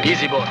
Easy, boy.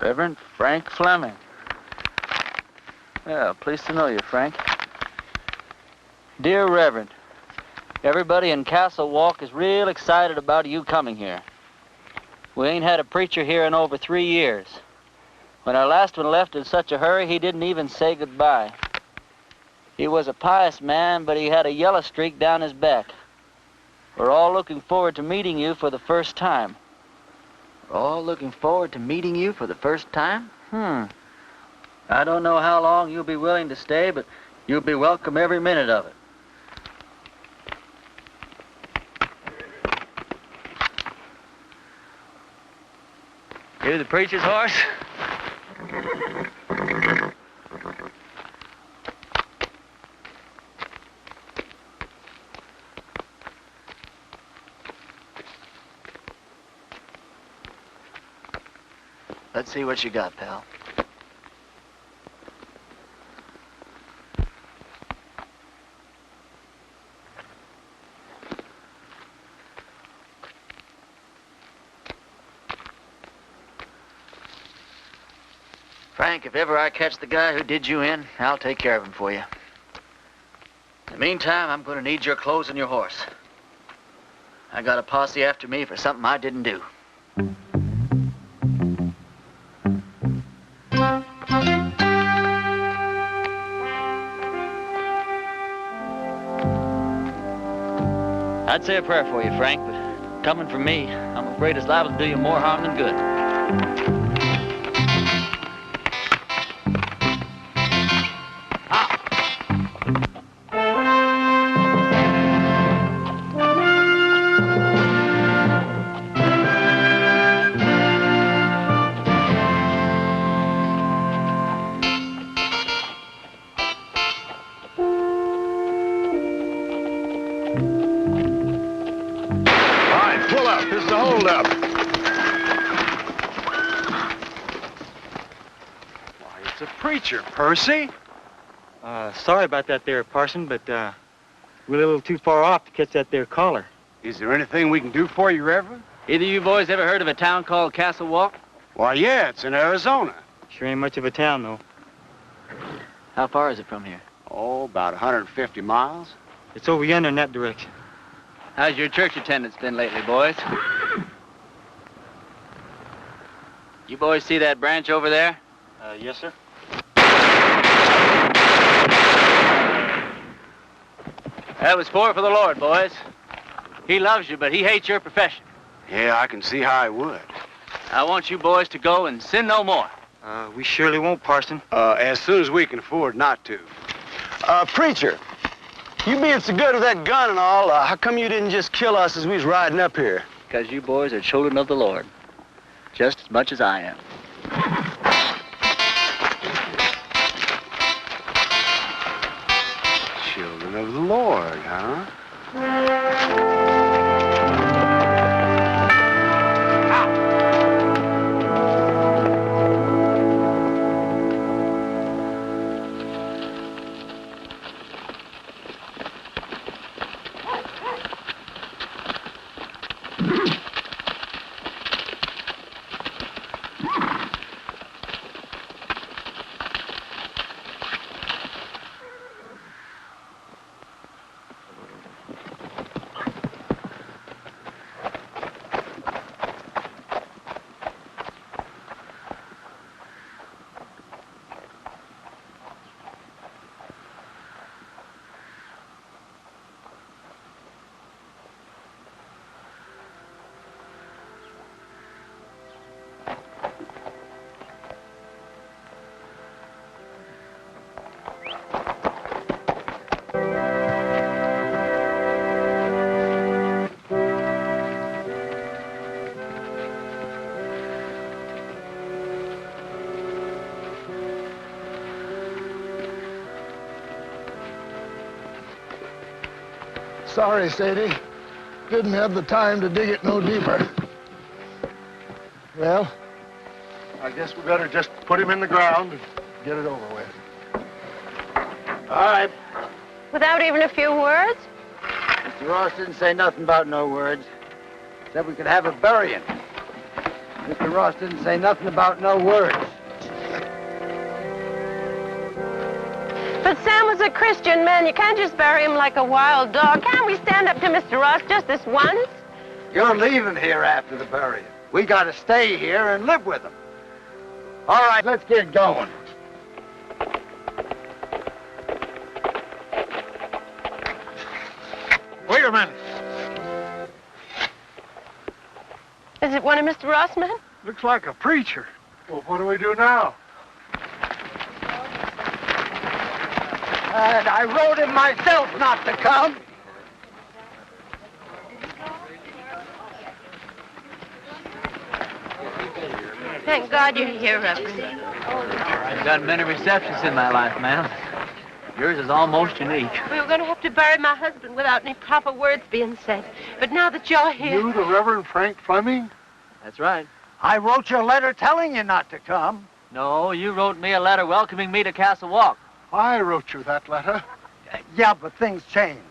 Reverend Frank Fleming. Well, pleased to know you, Frank. Dear Reverend, everybody in Castle Walk is real excited about you coming here. We ain't had a preacher here in over 3 years. When our last one left in such a hurry, he didn't even say goodbye. He was a pious man, but he had a yellow streak down his back. We're all looking forward to meeting you for the first time. We're all looking forward to meeting you for the first time? I don't know how long you'll be willing to stay, but you'll be welcome every minute of it. You the preacher's horse? Let's see what you got, pal. Frank, if ever I catch the guy who did you in, I'll take care of him for you. In the meantime, I'm going to need your clothes and your horse. I got a posse after me for something I didn't do. I'd say a prayer for you, Frank, but coming from me, I'm afraid it's liable to do you more harm than good. Percy? Sorry about that there, Parson, but we're a little too far off to catch that there caller. Is there anything we can do for you, Reverend? Either you boys ever heard of a town called Castle Walk? Why, yeah, it's in Arizona. Sure ain't much of a town, though. How far is it from here? Oh, about 150 miles. It's over yonder in that direction. How's your church attendance been lately, boys? You boys see that branch over there? Yes, sir. That was for the Lord, boys. He loves you, but he hates your profession. Yeah, I can see how I would. I want you boys to go and sin no more. We surely won't, Parson. As soon as we can afford not to. Preacher, you being so good with that gun and all, how come you didn't just kill us as we was riding up here? Because you boys are children of the Lord, just as much as I am. Children of the Lord, huh? Sorry, Sadie. Didn't have the time to dig it no deeper. Well, I guess we better just put him in the ground and get it over with. All right. Without even a few words? Mr. Ross didn't say nothing about no words. Said we could have a burying. Mr. Ross didn't say nothing about no words. But Sam was a Christian man. You can't just bury him like a wild dog. Can't we stand up to Mr. Ross just this once? You're leaving here after the burying. We got to stay here and live with him. All right, let's get going. Wait a minute. Is it one of Mr. Ross' men? Looks like a preacher. Well, what do we do now? And I wrote him myself not to come. Thank God you're here, Reverend. I've done many receptions in my life, ma'am. Yours is almost unique. We were going to have to bury my husband without any proper words being said. But now that you're here... You, the Reverend Frank Fleming? That's right. I wrote you a letter telling you not to come. No, you wrote me a letter welcoming me to Castle Walk. I wrote you that letter. Yeah, but things changed.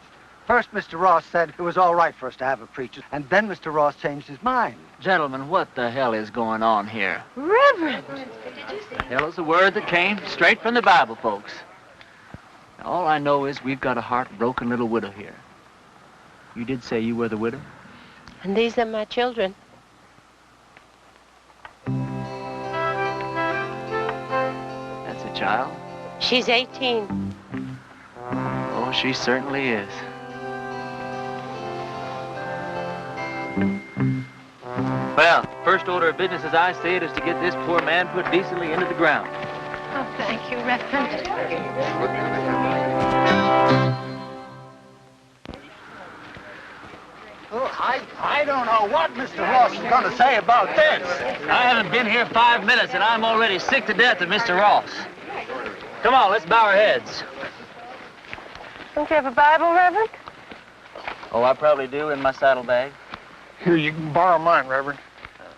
First, Mr. Ross said it was all right for us to have a preacher, and then Mr. Ross changed his mind. Gentlemen, what the hell is going on here? Reverend! The hell is a word that came straight from the Bible, folks. Now, all I know is we've got a heartbroken little widow here. You did say you were the widow? And these are my children. That's a child? She's 18. Oh, she certainly is. Well, first order of business as I see it is to get this poor man put decently into the ground. Oh, thank you, Reverend. Oh, I don't know what Mr. Ross is going to say about this. I haven't been here 5 minutes, and I'm already sick to death of Mr. Ross. Come on, let's bow our heads. Don't you have a Bible, Reverend? Oh, I probably do in my saddlebag. Here, you can borrow mine, Reverend.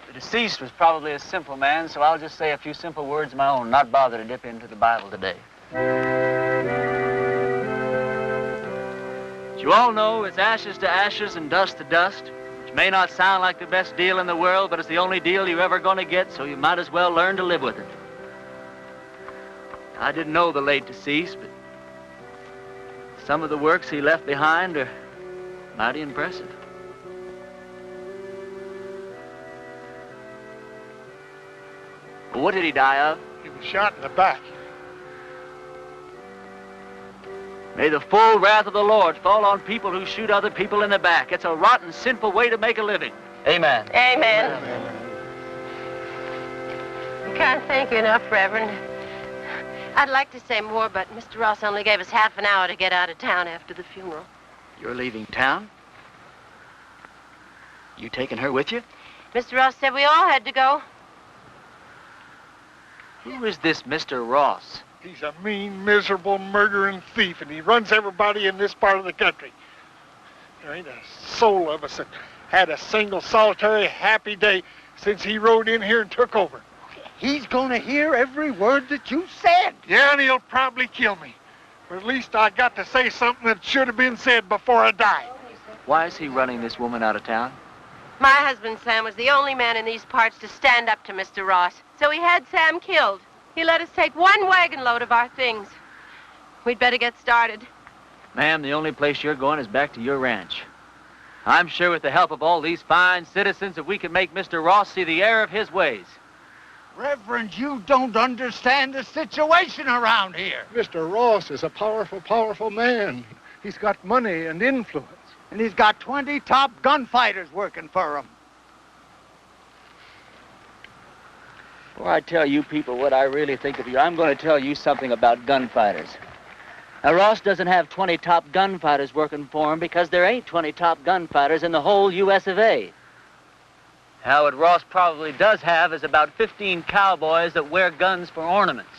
The deceased was probably a simple man, so I'll just say a few simple words of my own, not bother to dip into the Bible today. As you all know, it's ashes to ashes and dust to dust, which may not sound like the best deal in the world, but it's the only deal you're ever going to get, so you might as well learn to live with it. I didn't know the late deceased, but some of the works he left behind are mighty impressive. Well, what did he die of? He was shot in the back. May the full wrath of the Lord fall on people who shoot other people in the back. It's a rotten, sinful way to make a living. Amen. Amen. I can't thank you enough, Reverend. I'd like to say more, but Mr. Ross only gave us half an hour to get out of town after the funeral. You're leaving town? You taking her with you? Mr. Ross said we all had to go. Who is this Mr. Ross? He's a mean, miserable, murdering thief, and he runs everybody in this part of the country. There ain't a soul of us that had a single, solitary, happy day since he rode in here and took over. He's gonna hear every word that you said. Yeah, and he'll probably kill me. But at least I got to say something that should have been said before I died. Why is he running this woman out of town? My husband, Sam, was the only man in these parts to stand up to Mr. Ross. So he had Sam killed. He let us take one wagon load of our things. We'd better get started. Ma'am, the only place you're going is back to your ranch. I'm sure with the help of all these fine citizens that we can make Mr. Ross see the error of his ways. Reverend, you don't understand the situation around here. Mr. Ross is a powerful, powerful man. He's got money and influence. And he's got 20 top gunfighters working for him. Before I tell you people what I really think of you, I'm going to tell you something about gunfighters. Now, Ross doesn't have 20 top gunfighters working for him because there ain't 20 top gunfighters in the whole U.S. of A. Now, what Ross probably does have is about 15 cowboys that wear guns for ornaments.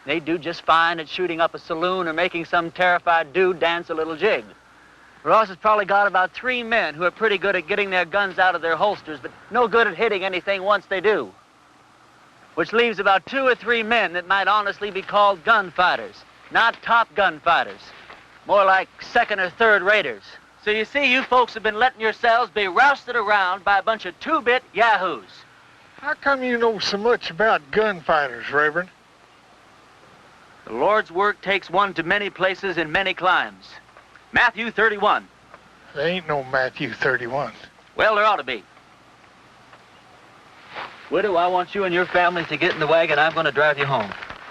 They do just fine at shooting up a saloon or making some terrified dude dance a little jig. Ross has probably got about 3 men who are pretty good at getting their guns out of their holsters, but no good at hitting anything once they do. Which leaves about 2 or 3 men that might honestly be called gunfighters. Not top gunfighters. More like second or third raters. So you see, you folks have been letting yourselves be rousted around by a bunch of two-bit yahoos. How come you know so much about gunfighters, Reverend? The Lord's work takes one to many places in many climes. Matthew 31. There ain't no Matthew 31. Well, there ought to be. Widow, I want you and your family to get in the wagon. I'm going to drive you home.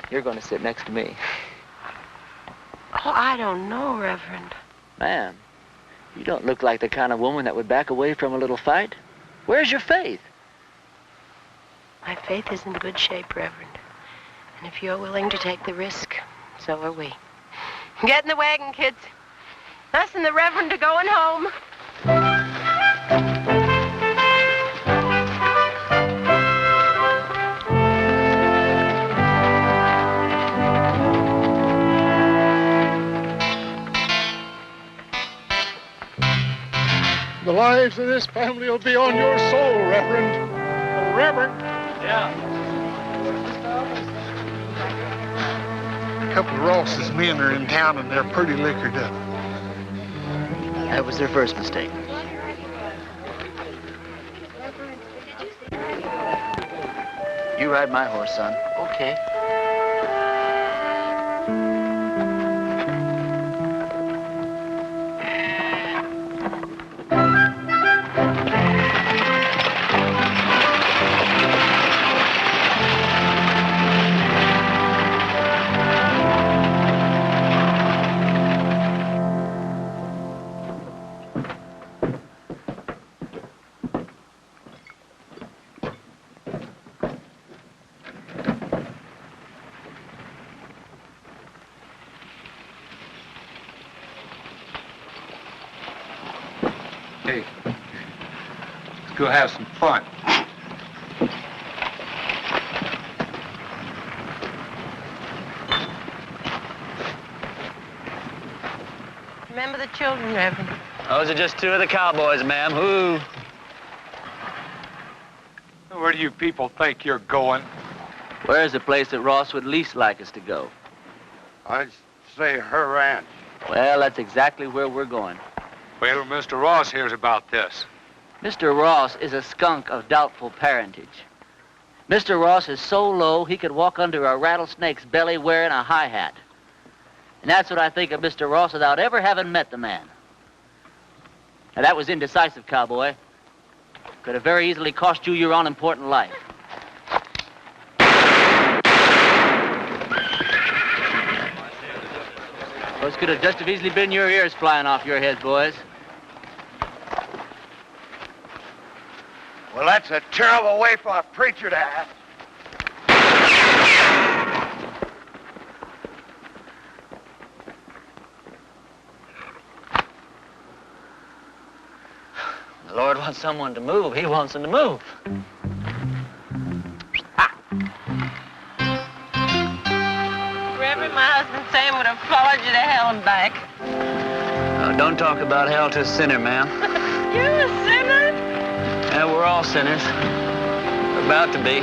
You're going to sit next to me. Oh, I don't know, Reverend. Ma'am, you don't look like the kind of woman that would back away from a little fight. Where's your faith? My faith is in good shape, Reverend. And if you're willing to take the risk, so are we. Get in the wagon, kids. Us and the Reverend are going home. The lives of this family will be on your soul, Reverend. Oh, Reverend. Yeah. A couple of Ross's men are in town and they're pretty liquored up. That was their first mistake. You ride my horse, son. Okay. Hey, let's go have some fun. Remember the children, Reverend. Those are just 2 of the cowboys, ma'am. Who? Where do you people think you're going? Where's the place that Ross would least like us to go? I'd say her ranch. Well, that's exactly where we're going. Well, Mr. Ross hears about this. Mr. Ross is a skunk of doubtful parentage. Mr. Ross is so low he could walk under a rattlesnake's belly wearing a high hat. And that's what I think of Mr. Ross without ever having met the man. Now, that was indecisive, cowboy. Could have very easily cost you your all-important life. Those could have just as easily been your ears flying off your heads, boys. Well, that's a terrible way for a preacher to act. The Lord wants someone to move. He wants them to move. Reverend, my husband Sam would have followed you to hell and back. Don't talk about hell to a sinner, ma'am. You're a sinner? Yeah, we're all sinners. We're about to be.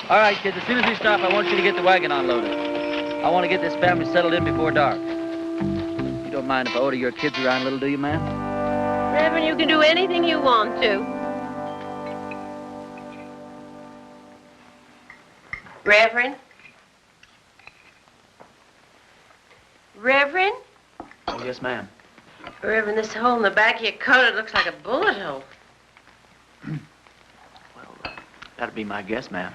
All right, kids, as soon as we stop, I want you to get the wagon unloaded. I want to get this family settled in before dark. You don't mind if I order your kids around a little, do you, ma'am? Reverend, you can do anything you want to. Reverend? Reverend? Oh, yes, ma'am. Reverend, this hole in the back of your coat, it looks like a bullet hole. Well, that'd be my guess, ma'am.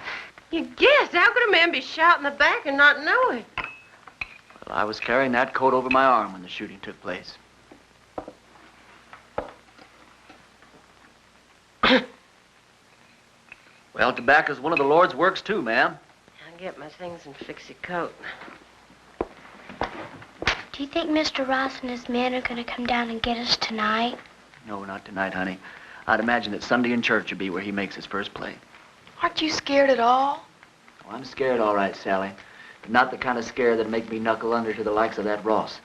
You guessed? How could a man be shot in the back and not know it? Well, I was carrying that coat over my arm when the shooting took place. Well, tobacco's one of the Lord's works, too, ma'am. I'll get my things and fix your coat. Do you think Mr. Ross and his men are going to come down and get us tonight? No, not tonight, honey. I'd imagine that Sunday in church would be where he makes his first play. Aren't you scared at all? Oh, I'm scared, all right, Sally. But not the kind of scare that'd make me knuckle under to the likes of that Ross.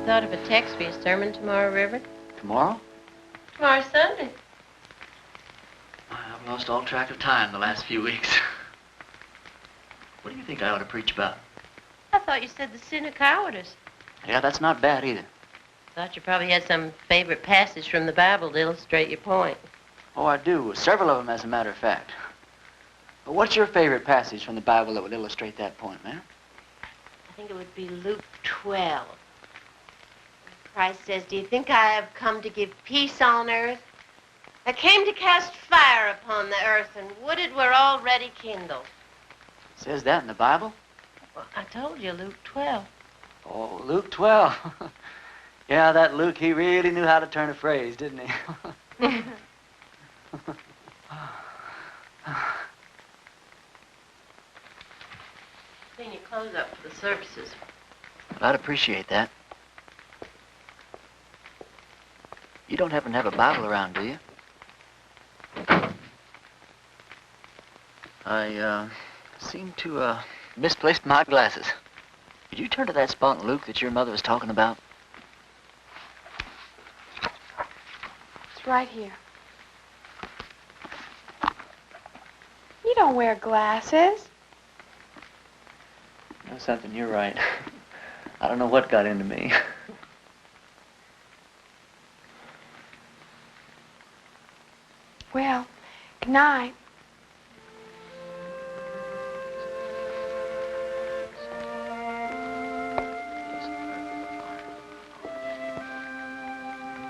Thought of a text for your sermon tomorrow, Reverend? Tomorrow? Tomorrow's Sunday. I've lost all track of time the last few weeks. What do you think I ought to preach about? I thought you said the sin of cowardice. Yeah, that's not bad either. Thought you probably had some favorite passage from the Bible to illustrate your point. Oh, I do. Several of them, as a matter of fact. But what's your favorite passage from the Bible that would illustrate that point, ma'am? I think it would be Luke 12. Christ says, "Do you think I have come to give peace on earth? I came to cast fire upon the earth, and wooded were already kindled." It says that in the Bible? Well, I told you, Luke 12. Oh, Luke 12. Yeah, that Luke, he really knew how to turn a phrase, didn't he? Clean your clothes up for the services. I'd appreciate that. You don't happen to have a Bible around, do you? I, seem to, misplaced my glasses. Did you turn to that spot in Luke that your mother was talking about? It's right here. You don't wear glasses. You know something, you're right. I don't know what got into me. Well, good night.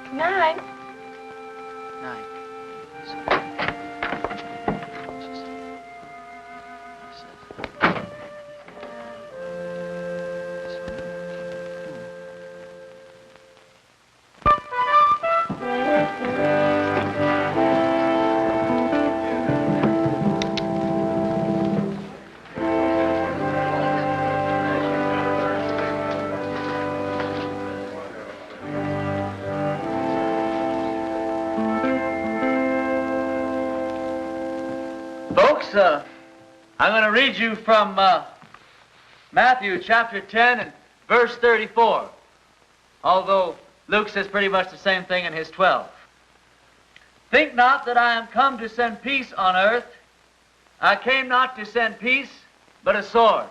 Good night. I'm going to read you from Matthew chapter 10 and verse 34, although Luke says pretty much the same thing in his 12. Think not that I am come to send peace on earth. I came not to send peace, but a sword.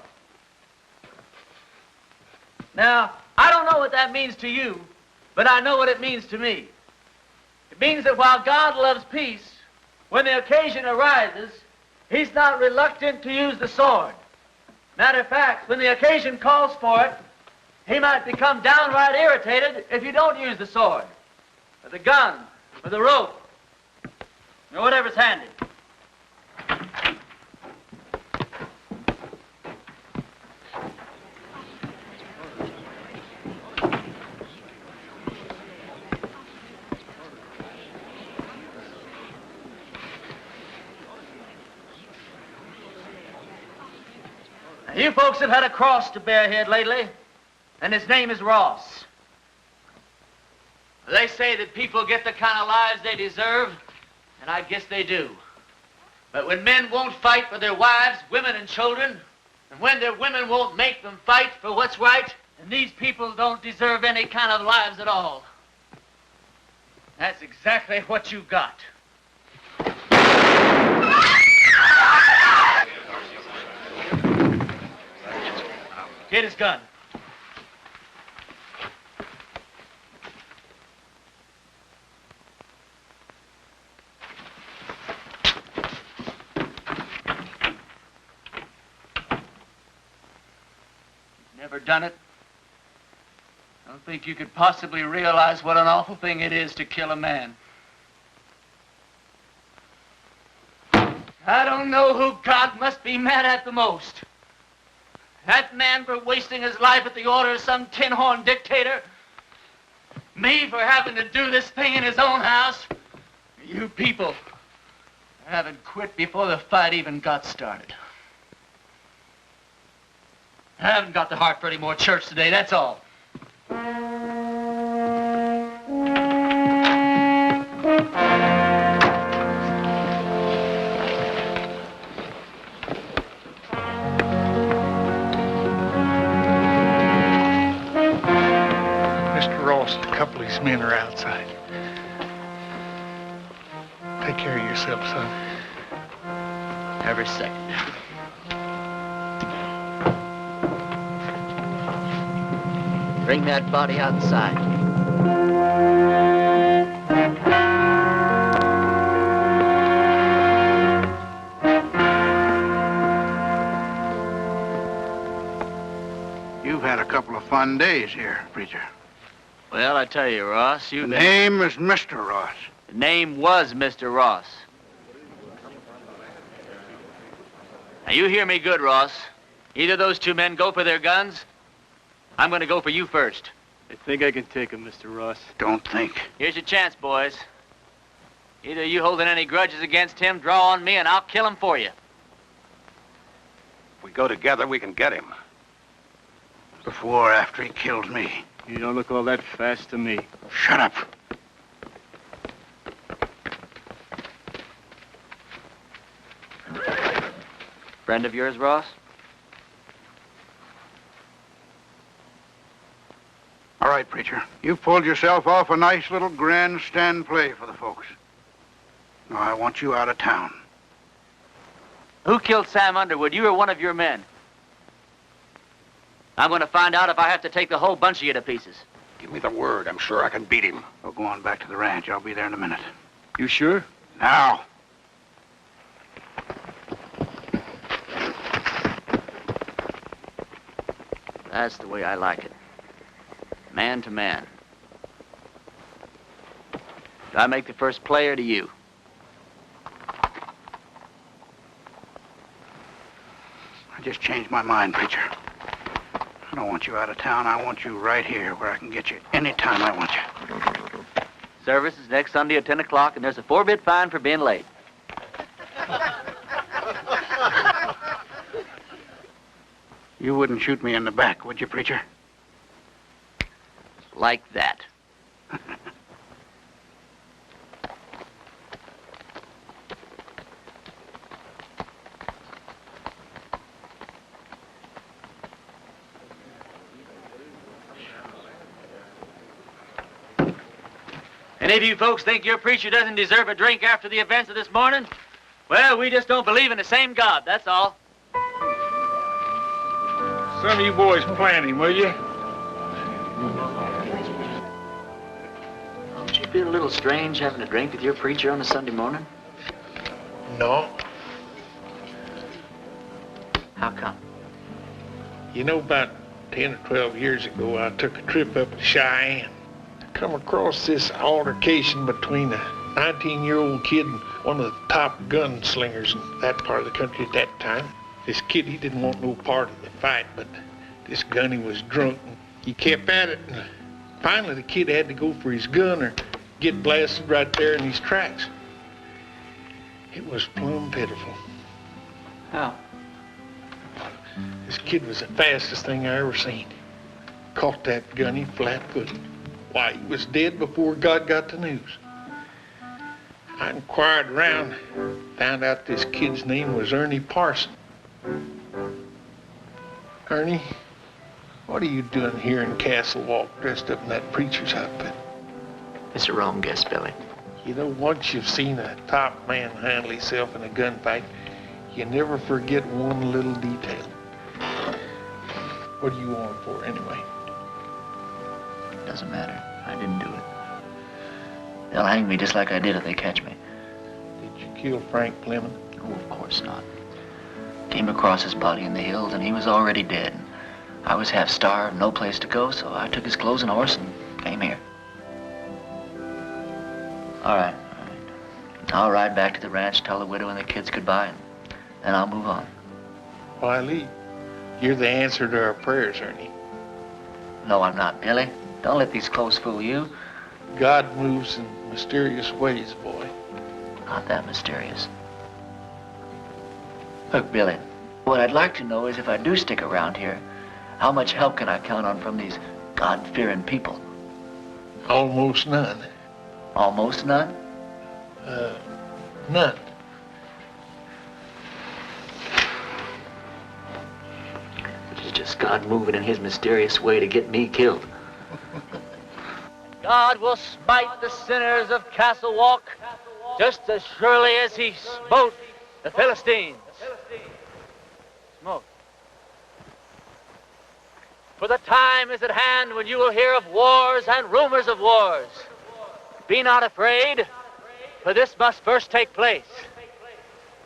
Now, I don't know what that means to you, but I know what it means to me. It means that while God loves peace, when the occasion arises, He's not reluctant to use the sword. Matter of fact, when the occasion calls for it, He might become downright irritated if you don't use the sword, or the gun, With a rope. Or whatever's handy. Now, you folks have had a cross to bear here lately, and his name is Ross. They say that people get the kind of lives they deserve, and I guess they do. But when men won't fight for their wives, women, and children, and when their women won't make them fight for what's right, then these people don't deserve any kind of lives at all. That's exactly what you got. Get his gun. Never done it? I don't think you could possibly realize what an awful thing it is to kill a man. I don't know who God must be mad at the most. That man for wasting his life at the order of some tin-horn dictator. Me for having to do this thing in his own house. You people haven't quit before the fight even got started. I haven't got the heart for any more church today, that's all. Mr. Ross, a couple of his men are outside. Take care of yourself, son. Every second. Bring that body outside. You've had a couple of fun days here, preacher. Well, I tell you, Ross, The name is Mr. Ross. The name was Mr. Ross. Now, you hear me good, Ross. Either those two men go for their guns, I'm going to go for you first. I think I can take him, Mr. Ross. Don't think. Here's your chance, boys. Either you holding any grudges against him, draw on me, and I'll kill him for you. If we go together, we can get him. Before or after he kills me. You don't look all that fast to me. Shut up. Friend of yours, Ross? All right, preacher. You've pulled yourself off a nice little grandstand play for the folks. Now, I want you out of town. Who killed Sam Underwood, you or one of your men? I'm going to find out if I have to take the whole bunch of you to pieces. Give me the word. I'm sure I can beat him. We'll go on back to the ranch. I'll be there in a minute. You sure? Now. That's the way I like it. Man to man. Do I make the first play or do you? I just changed my mind, preacher. I don't want you out of town. I want you right here where I can get you anytime I want you. Service is next Sunday at 10 o'clock, and there's a 4-bit fine for being late. You wouldn't shoot me in the back, would you, preacher? Like that. Any of you folks think your preacher doesn't deserve a drink after the events of this morning? Well, we just don't believe in the same God, that's all. Some of you boys plan him, will you? Don't you feel a little strange having a drink with your preacher on a Sunday morning? No. How come? You know, about 10 or 12 years ago, I took a trip up to Cheyenne. come across this altercation between a 19-year-old kid and one of the top gunslingers in that part of the country at that time. This kid, he didn't want no part of the fight, but this gunny was drunk. And he kept at it, and finally the kid had to go for his gun or get blasted right there in his tracks. It was plumb pitiful. How? This kid was the fastest thing I ever seen. Caught that gunny flat-footed. Why, he was dead before God got the news. I inquired around, found out this kid's name was Ernie Parson. Ernie, what are you doing here in Castle Walk dressed up in that preacher's outfit? It's a wrong guess, Billy. You know, once you've seen a top man handle himself in a gunfight, you never forget one little detail. What do you want for anyway? Doesn't matter. I didn't do it. They'll hang me just like I did if they catch me. Did you kill Frank Fleming? Oh, of course not. Came across his body in the hills, and he was already dead. I was half starved, no place to go, so I took his clothes and horse and came here. All right. I'll ride back to the ranch, tell the widow and the kids goodbye, and then I'll move on. Why, Lee, you're the answer to our prayers, Ernie. No, I'm not, Billy. Don't let these clothes fool you. God moves in mysterious ways, boy. Not that mysterious. Look, Billy, what I'd like to know is if I do stick around here, how much help can I count on from these God-fearing people? Almost none. Almost none? None. It is just God moving in his mysterious way to get me killed. God will smite the sinners of Castle Walk just as surely as he smote the Philistines. Smote. For the time is at hand when you will hear of wars and rumors of wars. Be not afraid, for this must first take place.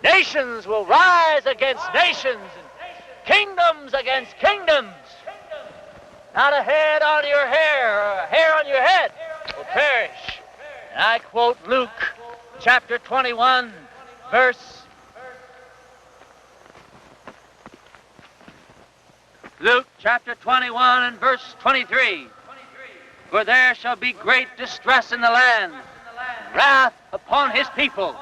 Nations will rise against nations, and kingdoms against kingdoms. Not a head on your hair, or a hair on your head will perish. And I quote Luke chapter 21, verse... Luke chapter 21 and verse 23. For there shall be great distress in the land, wrath upon his people.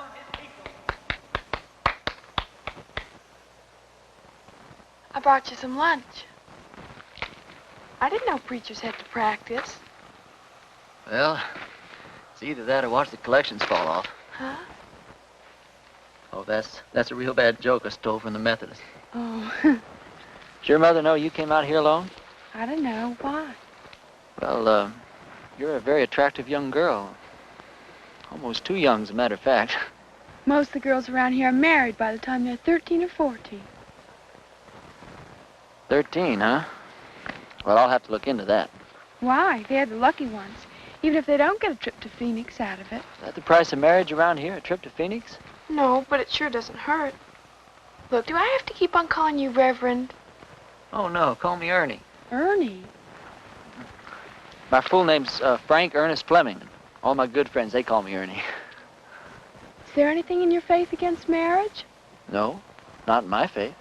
I brought you some lunch. I didn't know preachers had to practice. Well, it's either that or watch the collections fall off. Huh? Oh, that's a real bad joke I stole from the Methodists. Oh, Does your mother know you came out here alone? I don't know. Why? Well, you're a very attractive young girl. Almost too young, as a matter of fact. Most of the girls around here are married by the time they're 13 or 14. 13, huh? Well, I'll have to look into that. Why? They're the lucky ones. Even if they don't get a trip to Phoenix out of it. Is that the price of marriage around here, a trip to Phoenix? No, but it sure doesn't hurt. Look, do I have to keep on calling you Reverend? Oh, no, call me Ernie. Ernie? My full name's Frank Ernest Fleming. All my good friends, they call me Ernie. Is there anything in your faith against marriage? No, not in my faith.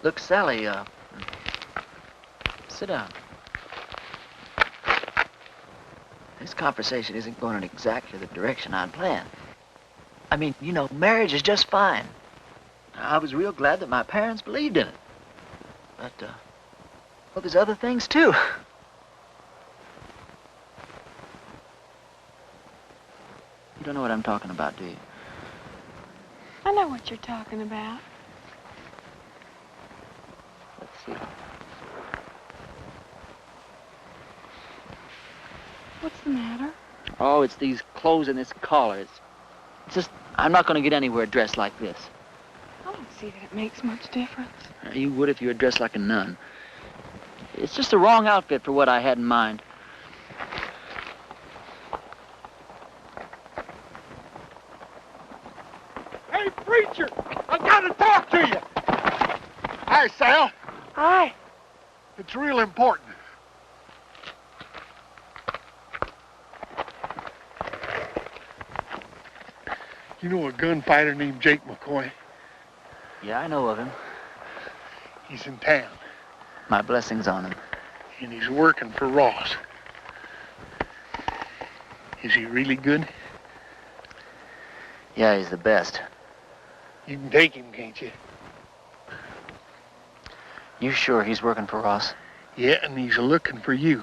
Look, Sally, sit down. This conversation isn't going in exactly the direction I'd planned. I mean, you know, marriage is just fine. I was real glad that my parents believed in it. But, well, there's other things, too. You don't know what I'm talking about, do you? I know what you're talking about. Let's see. What's the matter? Oh, it's these clothes and this collar. It's just, I'm not going to get anywhere dressed like this. I don't see that it makes much difference. You would if you were dressed like a nun. It's just the wrong outfit for what I had in mind. Hey, preacher, I got to talk to you. Hi, Sal. Hi. It's real important. You know a gunfighter named Jake McCoy? Yeah, I know of him. He's in town, My blessings on him. and he's working for Ross. Is he really good? Yeah, he's the best. You can take him, can't you? You sure he's working for Ross? Yeah, and he's looking for you.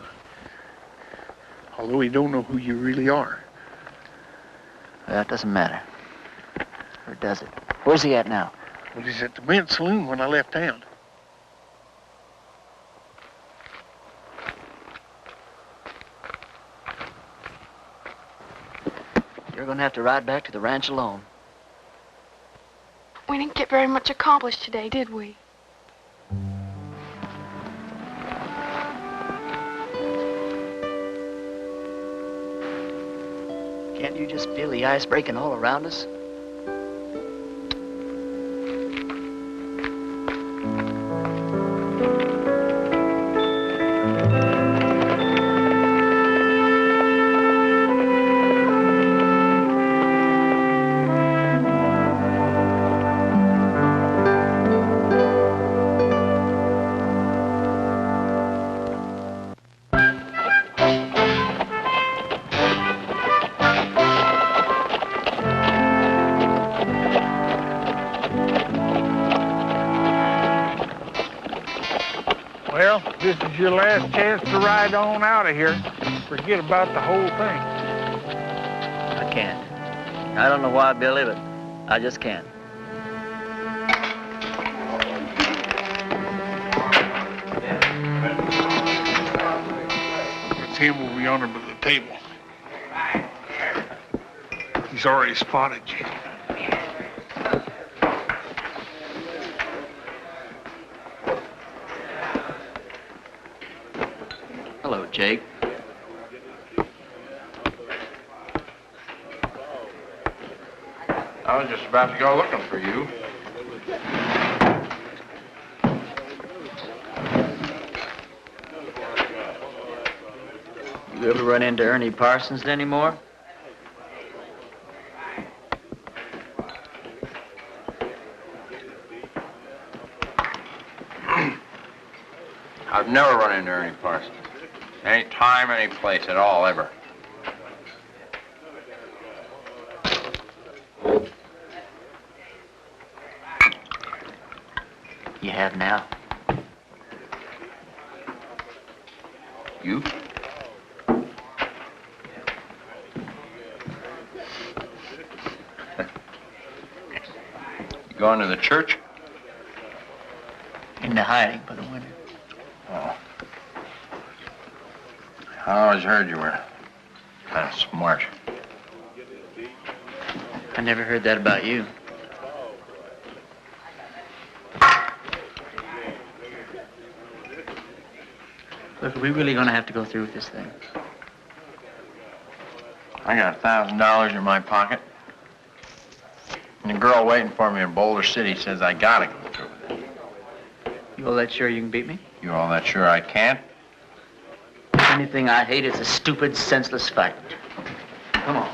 Although he don't know who you really are. That doesn't matter. Or does it? Where's he at now? Well, he's at the men's saloon when I left town. You're gonna have to ride back to the ranch alone. We didn't get very much accomplished today, did we? Can't you just feel the ice breaking all around us? Well, this is your last chance to ride on out of here. Forget about the whole thing. I can't. I don't know why, Billy, but I just can't. It's him over yonder by the table. He's already spotted you. Hello, Jake. I was just about to go looking for you. You ever run into Ernie Parsons anymore? I've never run into Ernie Parsons. Any time, any place at all, ever. You have now. You? You going to the church? Into hiding for the winter. Oh. I always heard you were kind of smart. I never heard that about you. Look, are we really gonna have to go through with this thing? I got $1,000 in my pocket. And the girl waiting for me in Boulder City says I gotta go through with it. You all that sure you can beat me? You all that sure I can't? Anything I hate is a stupid, senseless fight. Come on.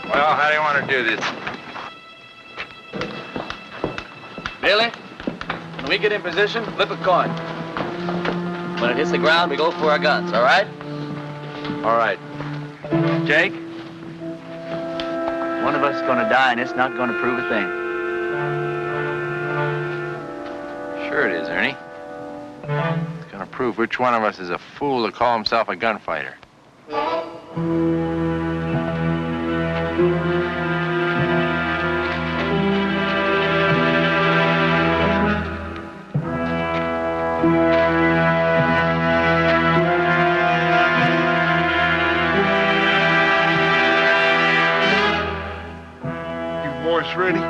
Well, how do you want to do this? Billy, when we get in position, flip a coin. When it hits the ground, we go for our guns, all right? All right. Jake? One of us is gonna die, and it's not gonna prove a thing. Sure it is, Ernie. It's gonna prove which one of us is a fool to call himself a gunfighter. You boys ready?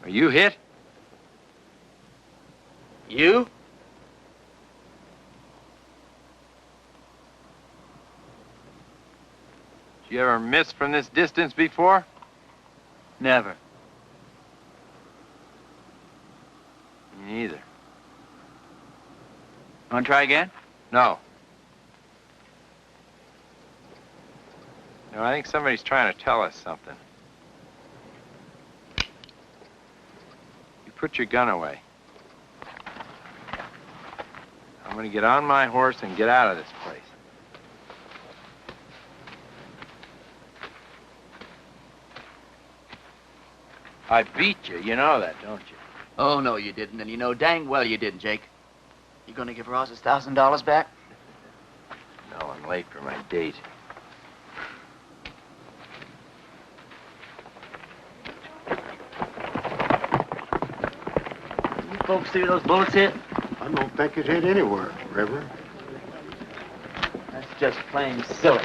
Are you hit? You? Did you ever miss from this distance before? Never. Me neither. Want to try again? No. No, I think somebody's trying to tell us something. You put your gun away. I'm gonna get on my horse and get out of this place. I beat you, you know that, don't you? Oh, no, you didn't, and you know dang well you didn't, Jake. You gonna give Ross his $1,000 back? No, I'm late for my date. You folks see where those bullets hit? I don't think it hit anywhere, Reverend. That's just plain silly.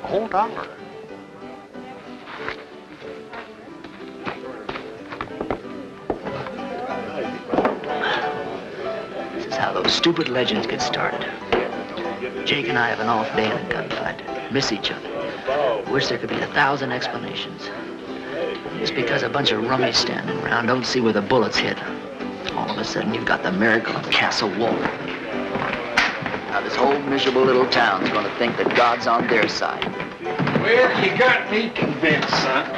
Hold on. This is how those stupid legends get started. Jake and I have an off day in a gunfight. Miss each other. Wish there could be 1,000 explanations. Just because a bunch of rummies standing around don't see where the bullets hit. All of a sudden, you've got the miracle of Castle Walk. Now, this whole miserable little town's gonna think that God's on their side. Well, you got me convinced, son.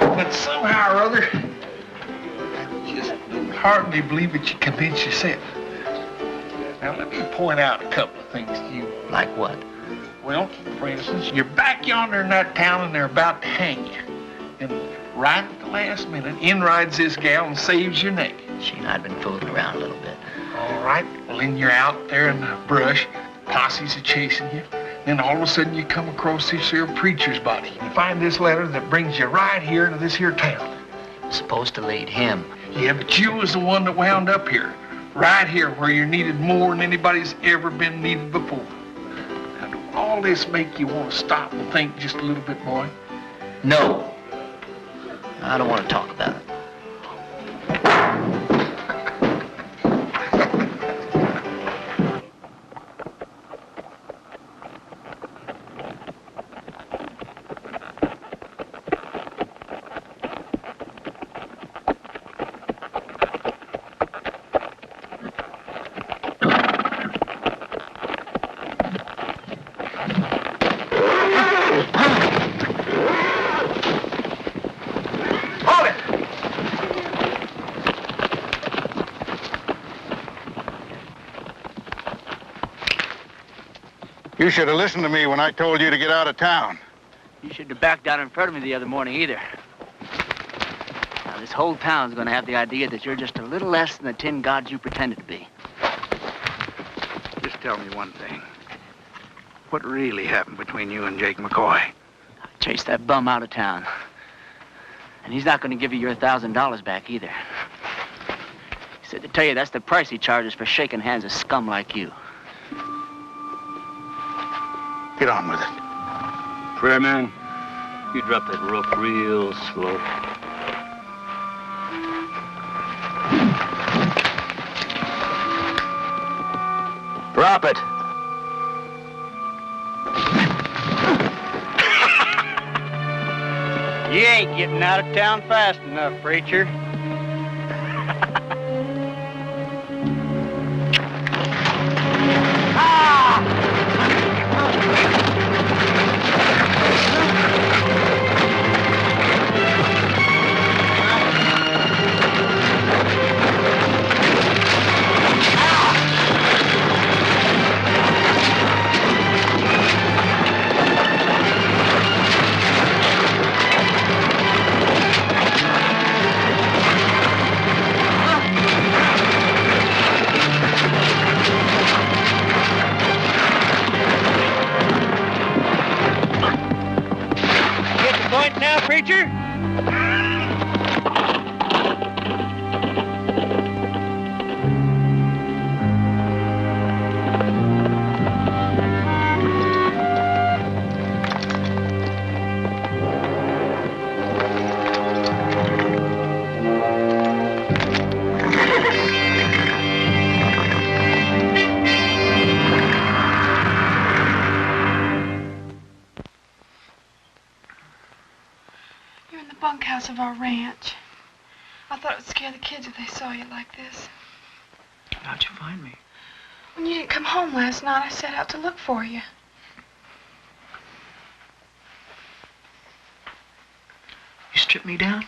But somehow or other, I just hardly believe that you convinced yourself. Now, let me point out a couple of things to you. Like what? Well, for instance, you're back yonder in that town and they're about to hang you. And right at the last minute, in rides this gal and saves your neck. She and I'd been fooling around a little bit. All right, well, then you're out there in the brush. Posses are chasing you. Then all of a sudden you come across this here preacher's body. You find this letter that brings you right here to this here town. Supposed to lead him. Yeah, but you was the one that wound up here. Right here where you're needed more than anybody's ever been needed before. Now, do all this make you want to stop and think just a little bit, boy? No. I don't want to talk about it. You should have listened to me when I told you to get out of town. You shouldn't have backed down in front of me the other morning either. Now, this whole town's gonna have the idea that you're just a little less than the tin gods you pretended to be. Just tell me one thing. What really happened between you and Jake McCoy? I chased that bum out of town. And he's not gonna give you your $1,000 back either. He said to tell you that's the price he charges for shaking hands with scum like you. Get on with it. Prayer man, you drop that rope real slow. Drop it. You ain't getting out of town fast enough, preacher. Preacher? bunkhouse of our ranch. I thought it would scare the kids if they saw you like this. How'd you find me? When you didn't come home last night, I set out to look for you. You stripped me down?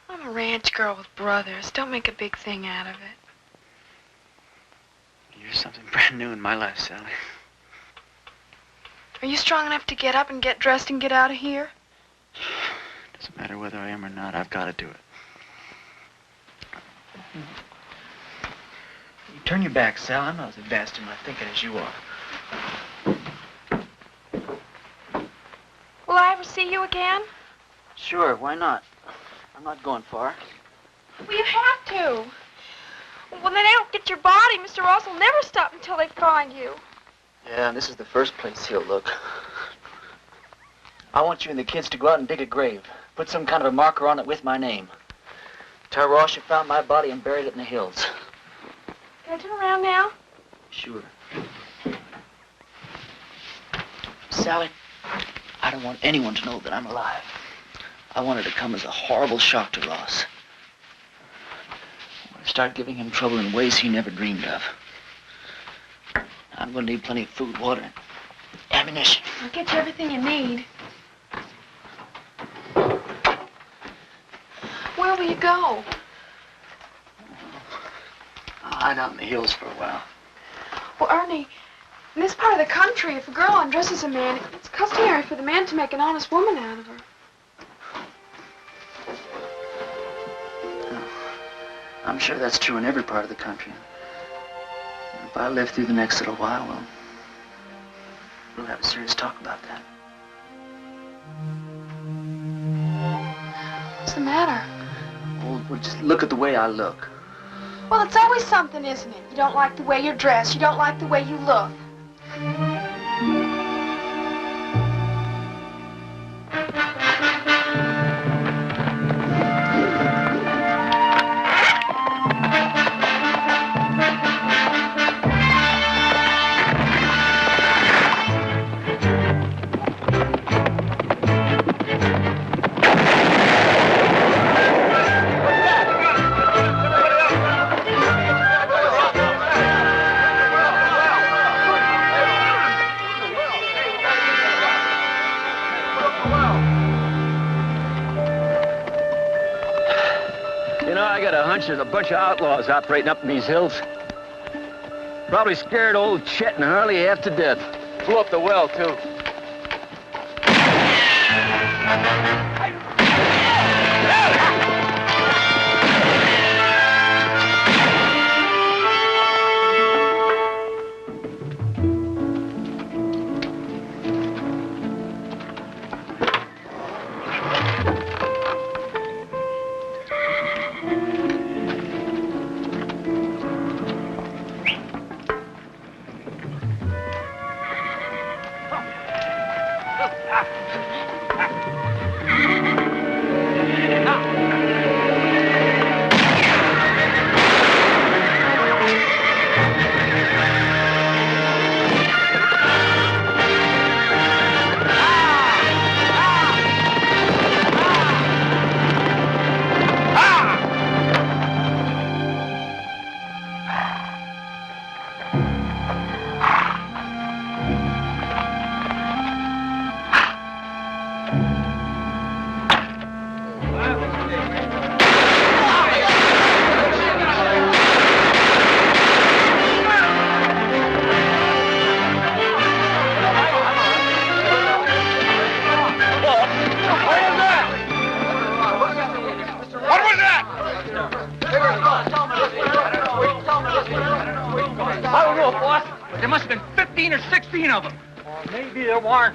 I'm a ranch girl with brothers. Don't make a big thing out of it. You're something brand new in my life, Sally. Are you strong enough to get up and get dressed and get out of here? Doesn't matter whether I am or not, I've got to do it. You turn your back, Sal. I'm not as advanced in my thinking as you are. Will I ever see you again? Sure, why not? I'm not going far. Well, you have to. When they don't get your body, Mr. Ross will never stop until they find you. Yeah, and this is the first place he'll look. I want you and the kids to go out and dig a grave. Put some kind of a marker on it with my name. Tell Ross you found my body and buried it in the hills. Can I turn around now? Sure. Sally, I don't want anyone to know that I'm alive. I want it to come as a horrible shock to Ross. I want to start giving him trouble in ways he never dreamed of. I'm going to need plenty of food, water, and ammunition. I'll get you everything you need. Where will you go? I'll hide out in the hills for a while. Well, Ernie, in this part of the country, if a girl undresses a man, it's customary for the man to make an honest woman out of her. I'm sure that's true in every part of the country. If I live through the next little while, well, we'll have a serious talk about that. What's the matter? Well, just look at the way I look. Well, it's always something, isn't it? You don't like the way you're dressed. You don't like the way you look. There's a bunch of outlaws operating up in these hills. Probably scared old Chet and Harley half to death. Blew up the well, too.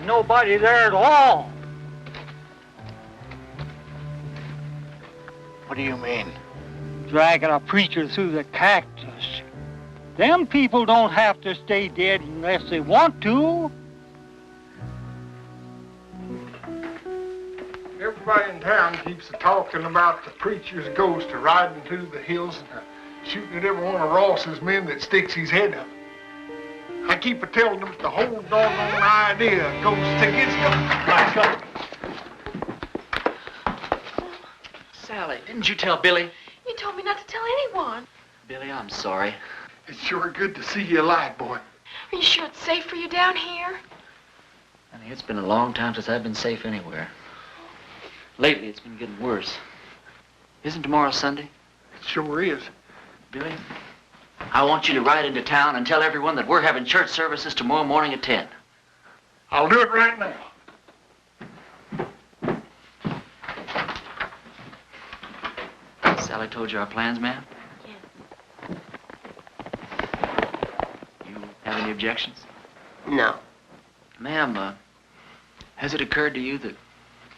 Nobody there at all. What do you mean? Dragging a preacher through the cactus. Them people don't have to stay dead unless they want to. Everybody in town keeps talking about the preacher's ghost riding through the hills and shooting at every one of Ross's men that sticks his head up. I keep telling them the whole doggone idea goes to his ghost. Didn't you tell Billy? You told me not to tell anyone. Billy, I'm sorry. It's sure good to see you alive, boy. Are you sure it's safe for you down here? Honey, it's been a long time since I've been safe anywhere. Lately, it's been getting worse. Isn't tomorrow Sunday? It sure is. Billy, I want you to ride into town and tell everyone that we're having church services tomorrow morning at 10. I'll do it right now. Sally told you our plans, ma'am? Yes. You have any objections? No. Ma'am, has it occurred to you that,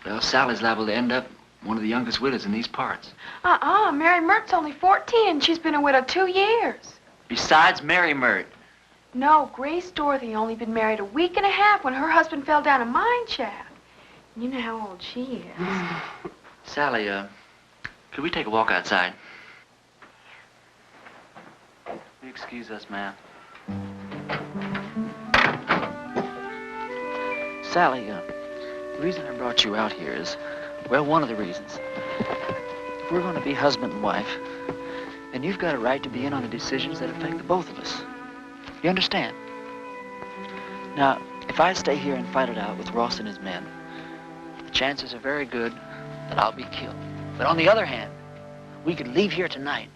well, Sally's liable to end up one of the youngest widows in these parts? Mary Mert's only 14 and she's been a widow 2 years. Besides Mary Mert. No, Grace Dorothy only been married a week and a half when her husband fell down a mine shaft. You know how old she is. Sally, could we take a walk outside? Will you excuse us, ma'am? Sally, the reason I brought you out here is, well, one of the reasons. If we're going to be husband and wife, then you've got a right to be in on the decisions that affect the both of us. You understand? Now, if I stay here and fight it out with Ross and his men, the chances are very good that I'll be killed. But on the other hand, we could leave here tonight,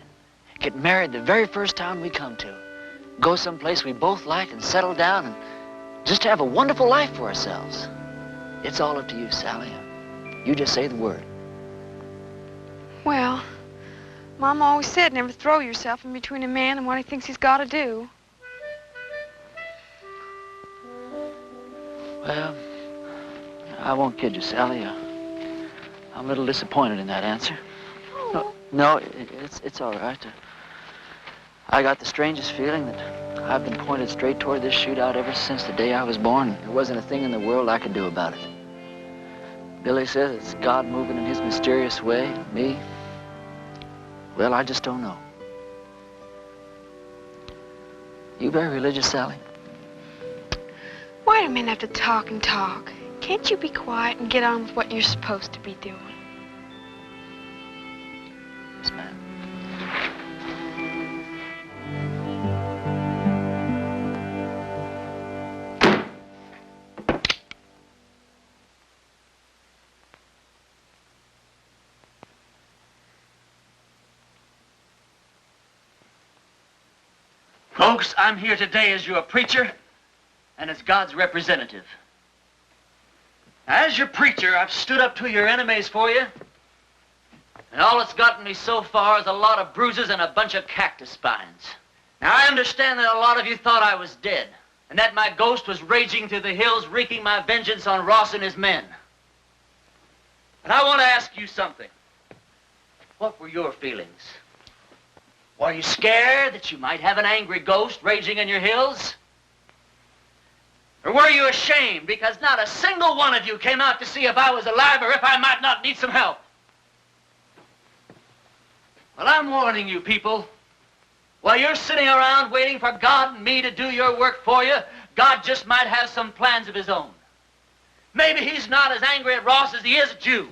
get married the very first town we come to, go someplace we both like and settle down and just have a wonderful life for ourselves. It's all up to you, Sally. You just say the word. Well, Mom always said never throw yourself in between a man and what he thinks he's got to do. Well, I won't kid you, Sally. I'm a little disappointed in that answer. No, it's all right. I got the strangest feeling that I've been pointed straight toward this shootout ever since the day I was born. There wasn't a thing in the world I could do about it. Billy says it's God moving in his mysterious way. Me? Well, I just don't know. You very religious, Sally? Why do men have to talk and talk? Can't you be quiet and get on with what you're supposed to be doing? Yes, ma'am. Folks, I'm here today as your preacher and as God's representative. As your preacher, I've stood up to your enemies for you, and all it's gotten me so far is a lot of bruises and a bunch of cactus spines. Now, I understand that a lot of you thought I was dead, and that my ghost was raging through the hills, wreaking my vengeance on Ross and his men. But I want to ask you something. What were your feelings? Were you scared that you might have an angry ghost raging in your hills? Or were you ashamed because not a single one of you came out to see if I was alive or if I might not need some help? Well, I'm warning you people. While you're sitting around waiting for God and me to do your work for you, God just might have some plans of his own. Maybe he's not as angry at Ross as he is at you.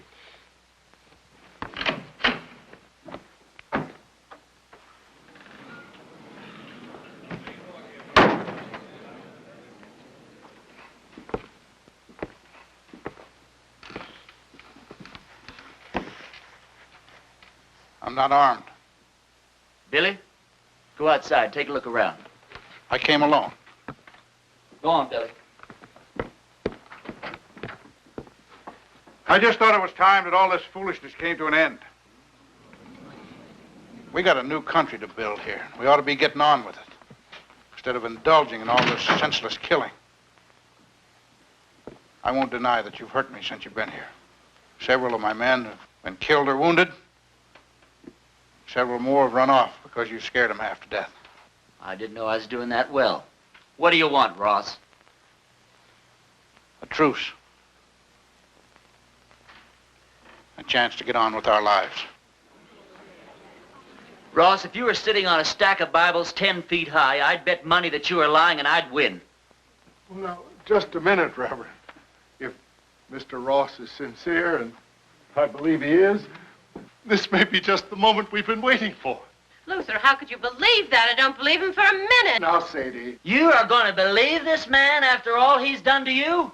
I'm not armed. Billy, go outside, take a look around. I came alone. Go on, Billy. I just thought it was time that all this foolishness came to an end. We got a new country to build here. We ought to be getting on with it, instead of indulging in all this senseless killing. I won't deny that you've hurt me since you've been here. Several of my men have been killed or wounded. Several more have run off because you scared them half to death. I didn't know I was doing that well. What do you want, Ross? A truce. A chance to get on with our lives. Ross, if you were sitting on a stack of Bibles 10 feet high, I'd bet money that you were lying and I'd win. Well, now, just a minute, Reverend. If Mr. Ross is sincere, and I believe he is, This may be just the moment we've been waiting for. Luther, how could you believe that? I don't believe him for a minute. Now, Sadie. You are going to believe this man after all he's done to you?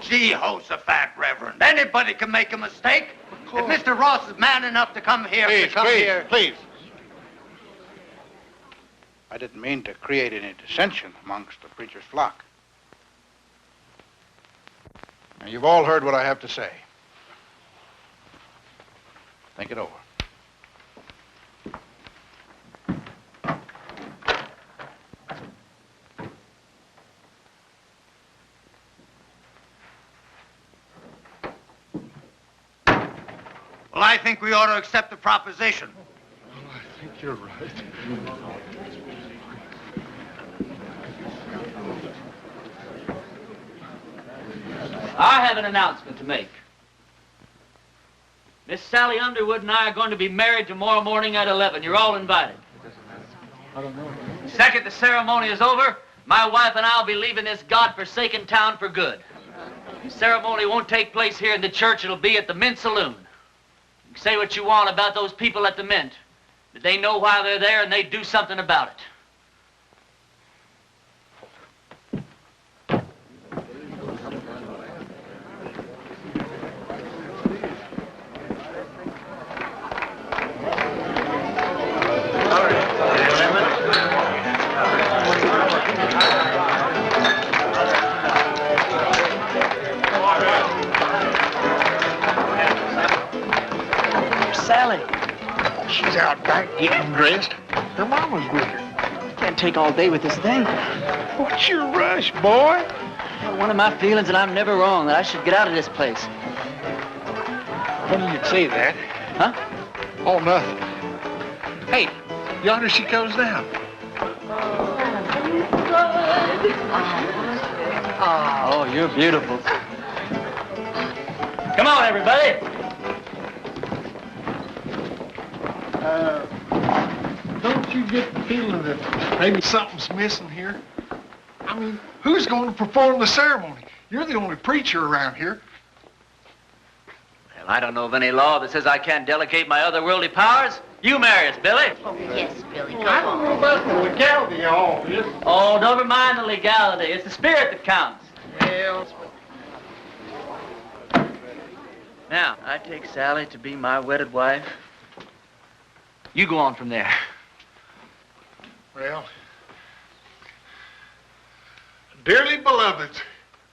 Jehoshaphat, Reverend. Anybody can make a mistake. If Mr. Ross is man enough to come here, Please. I didn't mean to create any dissension amongst the preacher's flock. Now, you've all heard what I have to say. Think it over. Well, I think we ought to accept the proposition. Well, I think you're right. I have an announcement to make. Miss Sally Underwood and I are going to be married tomorrow morning at 11. You're all invited. Second the ceremony is over, my wife and I will be leaving this God-forsaken town for good. The ceremony won't take place here in the church. It'll be at the Mint Saloon. You can say what you want about those people at the Mint, but they know why they're there and they do something about it. Sally. She's out back getting dressed. Her mama's with her. Can't take all day with this thing. What's your rush, boy? One of my feelings, and I'm never wrong, that I should get out of this place. Funny you'd say that. Huh? Oh, nothing. Hey, yonder she comes down. Oh, you're beautiful. Come on, everybody. Don't you get the feeling that maybe something's missing here? I mean, who's going to perform the ceremony? You're the only preacher around here. Well, I don't know of any law that says I can't delegate my otherworldly powers. You marry us, Billy. Oh, yes, Billy, come I don't know about the legality of all this. Oh, never mind the legality. It's the spirit that counts. Well, Now, I take Sally to be my wedded wife. You go on from there. well, dearly beloveds,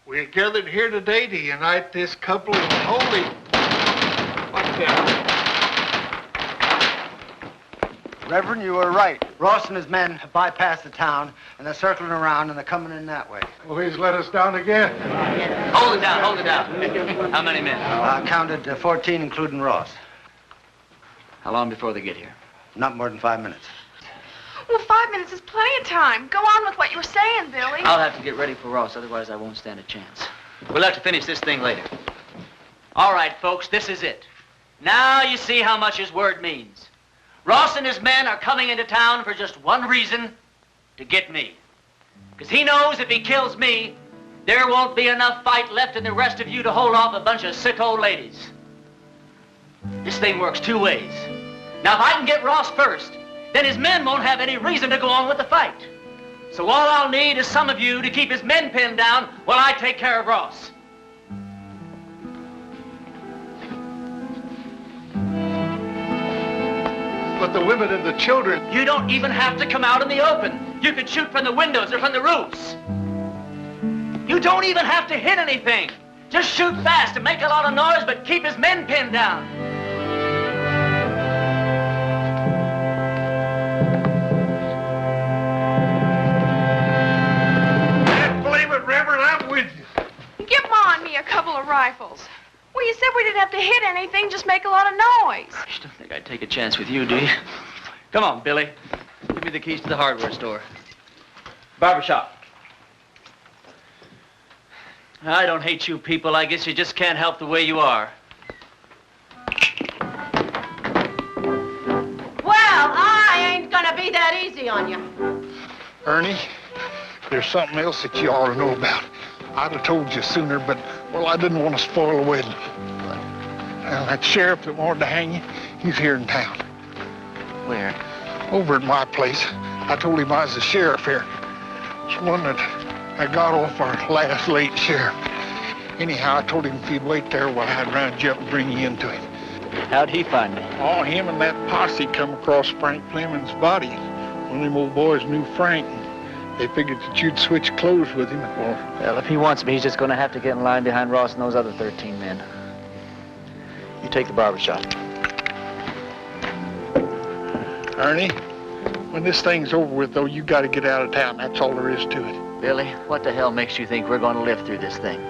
we are gathered here today to unite this couple in holy... What's that? Reverend, you were right. Ross and his men have bypassed the town, and they're circling around, and they're coming in that way. Well, he's let us down again. Hold it down, hold it down. How many men? I counted 14, including Ross. How long before they get here? Not more than 5 minutes. Well, 5 minutes is plenty of time. Go on with what you were saying, Billy. I'll have to get ready for Ross, otherwise I won't stand a chance. We'll have to finish this thing later. All right, folks, this is it. Now you see how much his word means. Ross and his men are coming into town for just one reason, to get me. Because he knows if he kills me, there won't be enough fight left in the rest of you to hold off a bunch of sick old ladies. This thing works two ways. Now, if I can get Ross first, then his men won't have any reason to go on with the fight. So all I'll need is some of you to keep his men pinned down while I take care of Ross. But the women and the children... You don't even have to come out in the open. You can shoot from the windows or from the roofs. You don't even have to hit anything. Just shoot fast and make a lot of noise, but keep his men pinned down. Can't blame it, Reverend. I'm with you. Give Ma and me a couple of rifles. Well, you said we didn't have to hit anything, just make a lot of noise. You don't think I'd take a chance with you, do you? Come on, Billy. Give me the keys to the hardware store. Barbershop. I don't hate you people. I guess you just can't help the way you are. Well, I ain't gonna be that easy on you. Ernie, there's something else that you ought to know about. I'd have told you sooner, but, well, I didn't want to spoil the wedding. Well, that sheriff that wanted to hang you, he's here in town. Where? Over at my place. I told him I was the sheriff here. It's one that I got off our last late sheriff. Anyhow, I told him if he'd wait there while I'd round you up and bring you into him. How'd he find me? Oh, him and that posse come across Frank Fleming's body. One of them old boys knew Frank. They figured that you'd switch clothes with him. Well, if he wants me, he's just going to have to get in line behind Ross and those other 13 men. You take the barber shop. Ernie, when this thing's over with, though, you got to get out of town. That's all there is to it. Billy, what the hell makes you think we're going to live through this thing?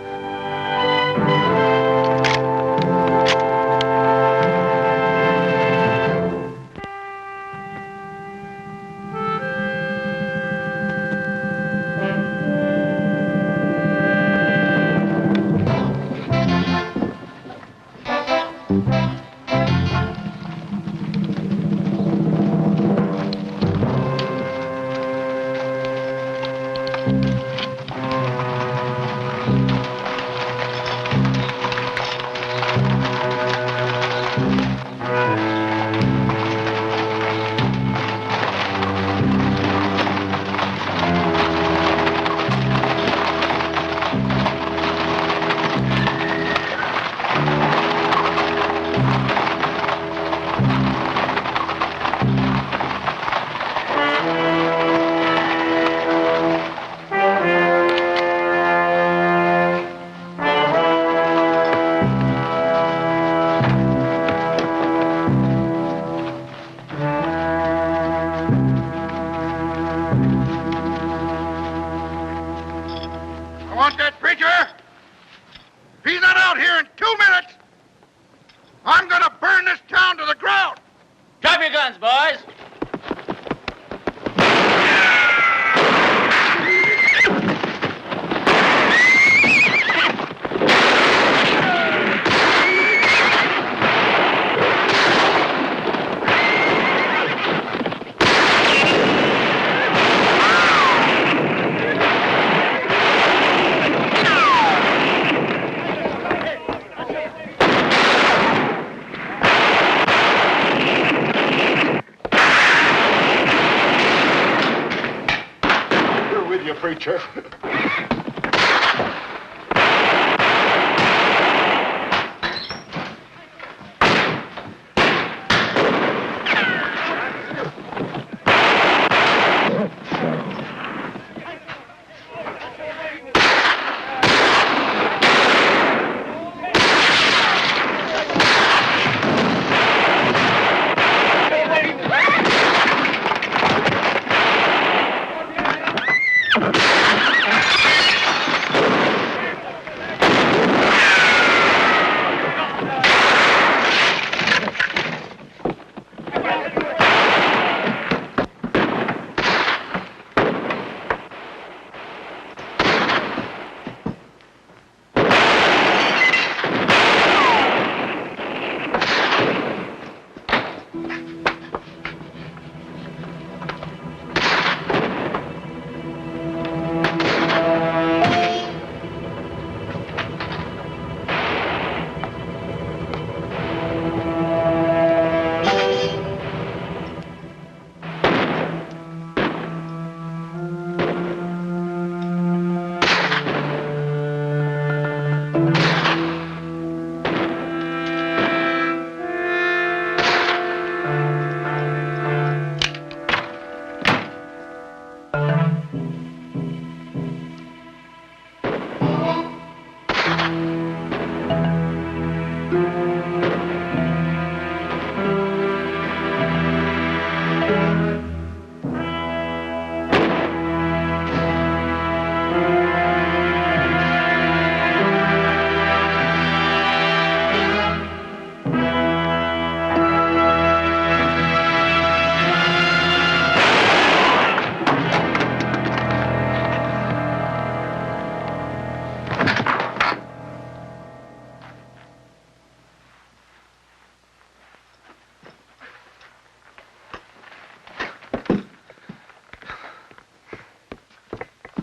Preacher.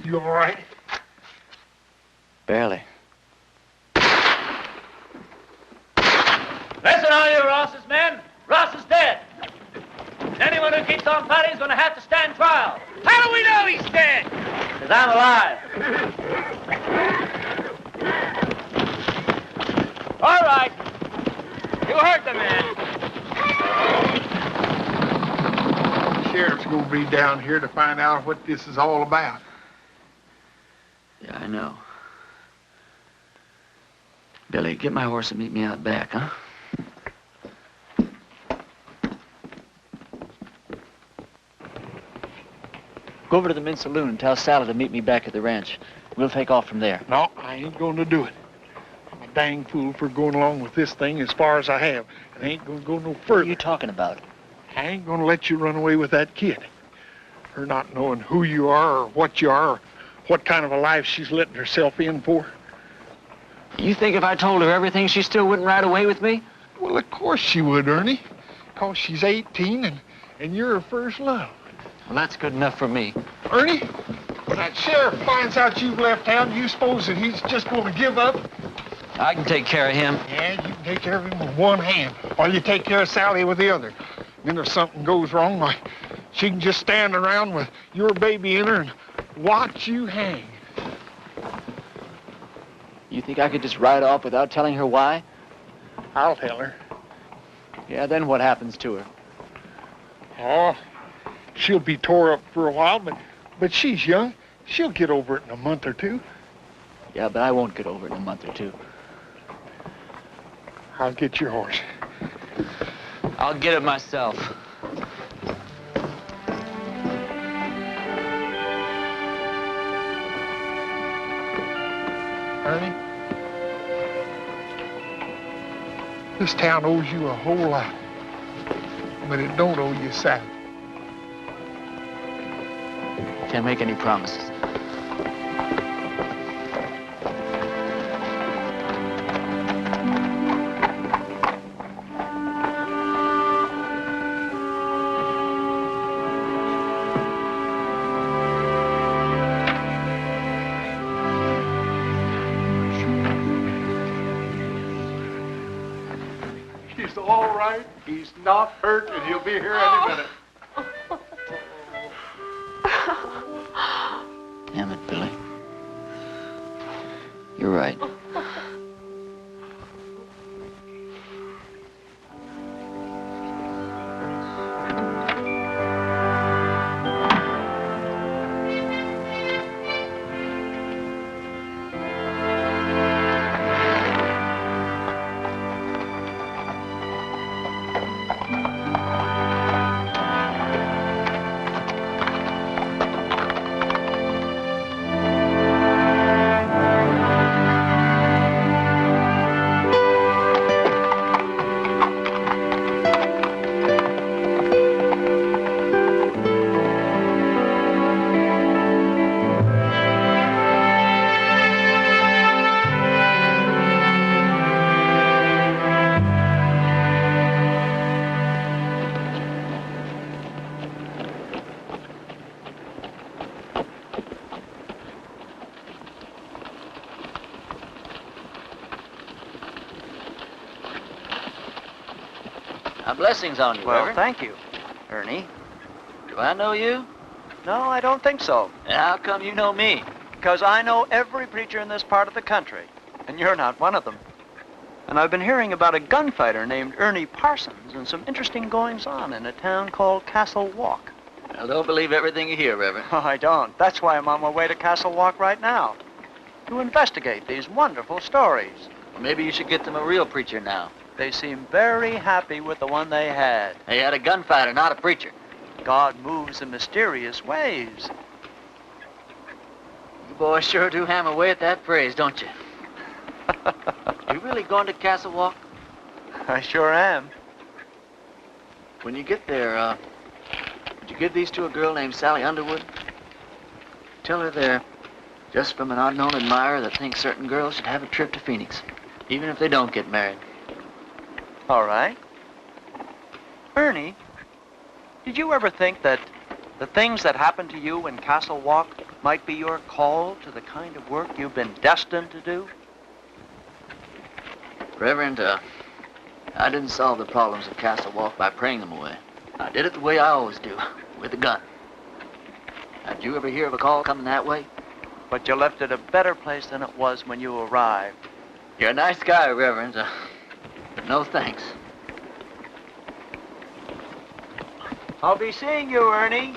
You all right? Barely. gonna have to stand trial. How do we know he's dead? Because I'm alive. All right. You heard the man. The sheriff's gonna be down here to find out what this is all about. Yeah, I know. Billy, get my horse and meet me out back, huh? Go over to the men's saloon and tell Sally to meet me back at the ranch. We'll take off from there. No, I ain't gonna do it. I'm a dang fool for going along with this thing as far as I have. And I ain't gonna go no further. What are you talking about? I ain't gonna let you run away with that kid. Her not knowing who you are or what you are or what kind of a life she's letting herself in for. You think if I told her everything, she still wouldn't ride away with me? Well, of course she would, Ernie. Because she's 18 and you're her first love. Well, that's good enough for me. Ernie, when that sheriff finds out you've left town, do you suppose that he's just going to give up? I can take care of him. Yeah, you can take care of him with one hand, while you take care of Sally with the other. Then if something goes wrong, why, she can just stand around with your baby in her and watch you hang. You think I could just ride off without telling her why? I'll tell her. Yeah, then what happens to her? Oh, she'll be tore up for a while, but she's young. She'll get over it in a month or two. Yeah, but I won't get over it in a month or two. I'll get your horse. I'll get it myself. Ernie, this town owes you a whole lot, but it don't owe you Sally. Can't make any promises. He's all right. He's not hurt, and he'll be here any minute. Damn it, Billy. You're right. Blessings on you, Well, Reverend. thank you, Ernie. Do I know you? No, I don't think so. And how come you know me? Because I know every preacher in this part of the country, and you're not one of them. And I've been hearing about a gunfighter named Ernie Parsons and some interesting goings-on in a town called Castle Walk. Well, don't believe everything you hear, Reverend. Oh, I don't. That's why I'm on my way to Castle Walk right now, to investigate these wonderful stories. Well, maybe you should get them a real preacher now. They seem very happy with the one they had. They had a gunfighter, not a preacher. God moves in mysterious ways. You boys sure do hammer away at that phrase, don't you? You really going to Castle Walk? I sure am. When you get there, would you give these to a girl named Sally Underwood? Tell her they're just from an unknown admirer that thinks certain girls should have a trip to Phoenix, even if they don't get married. All right. Ernie, did you ever think that the things that happened to you in Castle Walk might be your call to the kind of work you've been destined to do? Reverend, I didn't solve the problems of Castle Walk by praying them away. I did it the way I always do, with a gun. Now, did you ever hear of a call coming that way? But you left it a better place than it was when you arrived. You're a nice guy, Reverend, but no thanks. I'll be seeing you, Ernie.